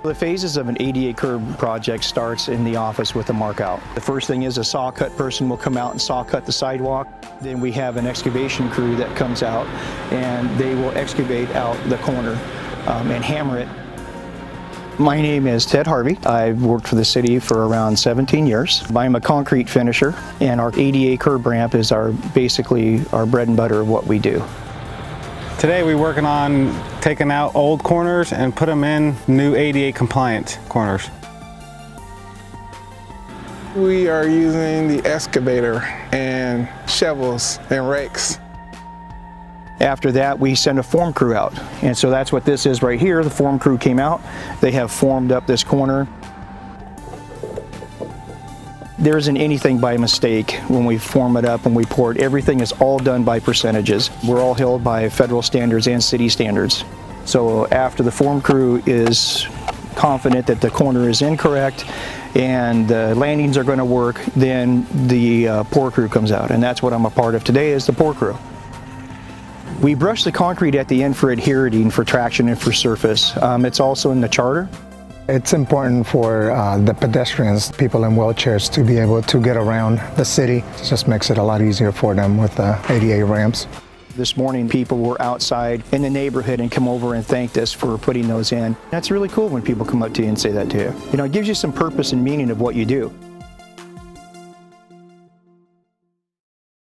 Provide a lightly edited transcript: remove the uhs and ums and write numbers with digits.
The phases of an ADA curb project starts in the office with a mark out. The first thing is a saw cut person will come out and saw cut the sidewalk. Then we have an excavation crew that comes out and they will excavate out the corner and hammer it. My name is Ted Harvey. I've worked for the city for around 17 years. I'm a concrete finisher, and our ADA curb ramp is basically our bread and butter of what we do. Today we're working on taking out old corners and put them in new ADA compliant corners. We are using the excavator and shovels and rakes. After that, we send a form crew out. And so that's what this is right here. The form crew came out. They have formed up this corner. There isn't anything by mistake when we form it up and we pour it. Everything is all done by percentages. We're all held by federal standards and city standards. So after the form crew is confident that the corner is incorrect and the landings are going to work, then the pour crew comes out. And that's what I'm a part of today, is the pour crew. We brush the concrete at the end for adhering, for traction, and for surface. It's also in the charter. It's important for the pedestrians, people in wheelchairs, to be able to get around the city. It just makes it a lot easier for them with the ADA ramps. This morning, people were outside in the neighborhood and come over and thanked us for putting those in. That's really cool when people come up to you and say that to you. You know, it gives you some purpose and meaning of what you do.